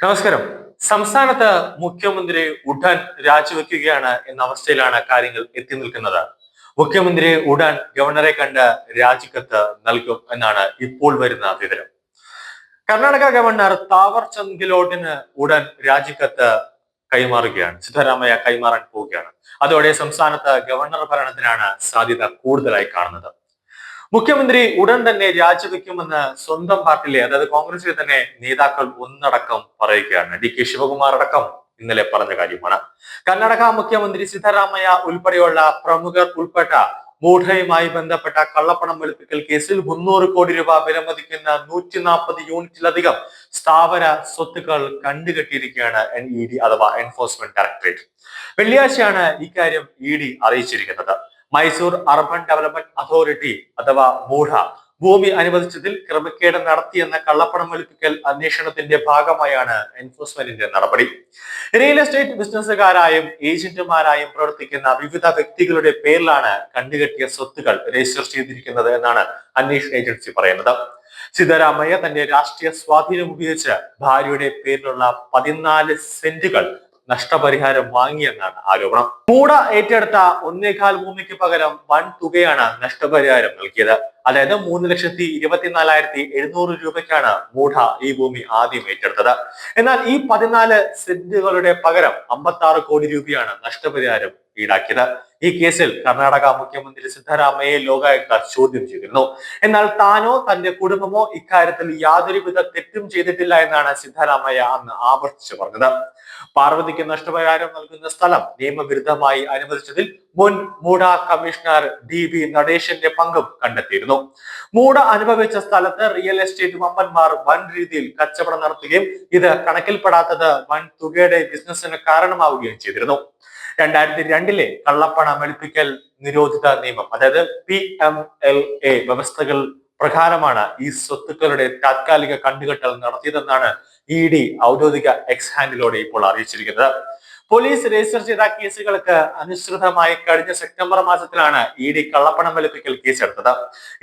നമസ്കാരം. സംസ്ഥാനത്ത് മുഖ്യമന്ത്രി ഉടൻ രാജിവെക്കുകയാണ് എന്ന അവസ്ഥയിലാണ് കാര്യങ്ങൾ എത്തി നിൽക്കുന്നത്. മുഖ്യമന്ത്രി ഉടൻ ഗവർണറെ കണ്ട് രാജിക്കത്ത് നൽകും എന്നാണ് ഇപ്പോൾ വരുന്ന വിവരം. കർണാടക ഗവർണർ താവർ ചന്ദ് ഗെഹ്ലോട്ടിന് ഉടൻ രാജിക്കത്ത് കൈമാറുകയാണ്. സിദ്ധരാമയ്യ കൈമാറാൻ പോവുകയാണ്. അതോടെ സംസ്ഥാനത്ത് ഗവർണർ ഭരണത്തിനാണ് സാധ്യത കൂടുതലായി കാണുന്നത്. മുഖ്യമന്ത്രി ഉടൻ തന്നെ രാജിവെക്കുമെന്ന് സ്വന്തം പാർട്ടിയിലെ അതായത് കോൺഗ്രസിലെ തന്നെ നേതാക്കൾ ഒന്നടക്കം പറയുകയാണ്. DK ശിവകുമാർ അടക്കം ഇന്നലെ പറഞ്ഞ കാര്യമാണ്. കർണാടക മുഖ്യമന്ത്രി സിദ്ധരാമയ്യ ഉൾപ്പെടെയുള്ള പ്രമുഖർ ഉൾപ്പെട്ട മൂഢയുമായി ബന്ധപ്പെട്ട കള്ളപ്പണം വെളുപ്പിക്കൽ കേസിൽ 300 കോടി രൂപ വിലമതിക്കുന്ന 140 യൂണിറ്റിലധികം സ്ഥാവര സ്വത്തുക്കൾ കണ്ടുകെട്ടിയിരിക്കുകയാണ് NED അഥവാ എൻഫോഴ്സ്മെന്റ് ഡയറക്ടറേറ്റ്. വെള്ളിയാഴ്ചയാണ് ഇക്കാര്യം ED അറിയിച്ചിരിക്കുന്നത്. മൈസൂർ അർബൻ ഡെവലപ്മെന്റ് അതോറിറ്റി അഥവാ മൂഢ ഭൂമി അനുവദിച്ചതിൽ ക്രമക്കേട് നടത്തിയെന്ന കള്ളപ്പണം വെളുപ്പിക്കൽ അന്വേഷണത്തിന്റെ ഭാഗമായാണ് എൻഫോഴ്സ്മെന്റിന്റെ നടപടി. റിയൽ എസ്റ്റേറ്റ് ബിസിനസ്സുകാരായും ഏജന്റുമാരായും പ്രവർത്തിക്കുന്ന വിവിധ വ്യക്തികളുടെ പേരിലാണ് കണ്ടുകെട്ടിയ സ്വത്തുകൾ രജിസ്റ്റർ ചെയ്തിരിക്കുന്നത് എന്നാണ് അന്വേഷണ ഏജൻസി പറയുന്നത്. സിദ്ധരാമയ്യ തന്റെ രാഷ്ട്രീയ സ്വാധീനം ഉപയോഗിച്ച് ഭാര്യയുടെ പേരിലുള്ള 14 സെന്റുകൾ നഷ്ടപരിഹാരം വാങ്ങിയെന്നാണ് ആരോപണം. മൂട ഏറ്റെടുത്ത 1.25 ഭൂമിക്ക് പകരം വൻ തുകയാണ് നഷ്ടപരിഹാരം നൽകിയത്. അതായത് 3,24,700 രൂപയ്ക്കാണ് മൂഢ ഈ ഭൂമി ആദ്യം ഏറ്റെടുത്തത്. എന്നാൽ ഈ 14 സെന്റുകളുടെ പകരം 56 കോടി രൂപയാണ് നഷ്ടപരിഹാരം ഈടാക്കിയത്. ഈ കേസിൽ കർണാടക മുഖ്യമന്ത്രി സിദ്ധരാമയ്യയെ ലോകായുക്ത ചോദ്യം ചെയ്തിരുന്നു. എന്നാൽ താനോ തന്റെ കുടുംബമോ ഇക്കാര്യത്തിൽ യാതൊരുവിധ തെറ്റും ചെയ്തിട്ടില്ല എന്നാണ് സിദ്ധരാമയ്യ അന്ന് ആവർത്തിച്ചു പറഞ്ഞത്. പാർവതിക്ക് നഷ്ടപരിഹാരം നൽകുന്ന സ്ഥലം നിയമവിരുദ്ധമായി അനുവദിച്ചതിൽ മുൻ മൂഢ കമ്മീഷണർ DB നടേശന്റെ പങ്കും കണ്ടെത്തിയിരുന്നു. മൂഢ അനുഭവിച്ച സ്ഥലത്ത് റിയൽ എസ്റ്റേറ്റ് വമ്പന്മാർ വൻ രീതിയിൽ കച്ചവടം നടത്തുകയും ഇത് കണക്കിൽപ്പെടാത്തത് വൻ തുകയുടെ ബിസിനസിന് കാരണമാവുകയും ചെയ്തിരുന്നു. 2002 കള്ളപ്പണ വെളുപ്പിക്കൽ നിരോധിത നിയമം അതായത് PMLA വ്യവസ്ഥകൾ പ്രകാരമാണ് ഈ സ്വത്തുക്കളുടെ താത്കാലിക കണ്ടുകെട്ടൽ നടത്തിയതെന്നാണ് ED ഔദ്യോഗിക എക്സ് ഹാൻഡിലൂടെ ഇപ്പോൾ അറിയിച്ചിരിക്കുന്നത്. പോലീസ് രജിസ്റ്റർ ചെയ്ത കേസുകൾക്ക് അനുസൃതമായി കഴിഞ്ഞ സെപ്റ്റംബർ മാസത്തിലാണ് ED കള്ളപ്പണം വെളുപ്പിക്കൽ കേസെടുത്തത്.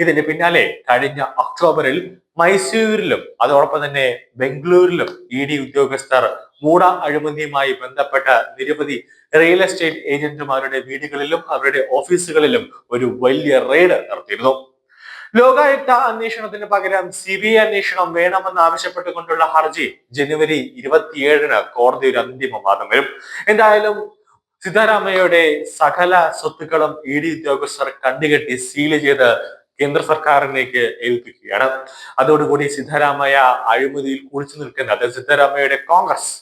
ഇതിന് പിന്നാലെ കഴിഞ്ഞ ഒക്ടോബറിൽ മൈസൂരിലും അതോടൊപ്പം തന്നെ ബംഗളൂരിലും ED ഉദ്യോഗസ്ഥർ മൂഢ അഴിമതിയുമായി ബന്ധപ്പെട്ട നിരവധി റിയൽ എസ്റ്റേറ്റ് ഏജന്റുമാരുടെ വീടുകളിലും അവരുടെ ഓഫീസുകളിലും ഒരു വലിയ റെയ്ഡ് നടത്തിയിരുന്നു. ലോകായുക്ത അന്വേഷണത്തിന് പകരം CBI അന്വേഷണം വേണമെന്ന് ആവശ്യപ്പെട്ടുകൊണ്ടുള്ള ഹർജി ജനുവരി 27-ന് കോടതി ഒരു അന്തിമ വാദം വരും. എന്തായാലും സിദ്ധരാമയ്യയുടെ സകല സ്വത്തുക്കളും ED ഉദ്യോഗസ്ഥർ കണ്ടുകെട്ടി സീല് ചെയ്ത് കേന്ദ്ര സർക്കാരിലേക്ക് ഏൽപ്പിക്കുകയാണ്. അതോടുകൂടി സിദ്ധരാമയ്യ അഴിമതിയിൽ കുളിച്ചു നിൽക്കുന്ന അതായത് സിദ്ധരാമയ്യയുടെ കോൺഗ്രസ്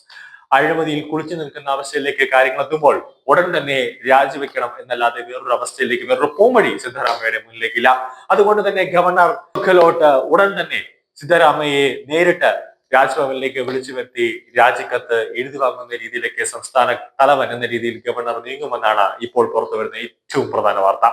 അഴിമതിയിൽ കുളിച്ചു നിൽക്കുന്ന അവസ്ഥയിലേക്ക് കാര്യങ്ങൾ എത്തുമ്പോൾ ഉടൻ തന്നെ രാജിവെക്കണം എന്നല്ലാതെ വേറൊരു അവസ്ഥയിലേക്ക് വേറൊരു പോംവഴി സിദ്ധരാമയ്യയുടെ മുന്നിലേക്കില്ല. അതുകൊണ്ട് തന്നെ ഗവർണർ ഗെഹ്ലോട്ട് ഉടൻ തന്നെ സിദ്ധരാമയ്യയെ നേരിട്ട് രാജ്ഭവനിലേക്ക് വിളിച്ചു വരുത്തി രാജിക്കത്ത് എഴുതി വാങ്ങുന്ന രീതിയിലേക്ക് സംസ്ഥാന തലവൻ എന്ന രീതിയിൽ ഗവർണർ നീങ്ങുമെന്നാണ് ഇപ്പോൾ പുറത്തുവരുന്ന ഏറ്റവും പ്രധാന വാർത്ത.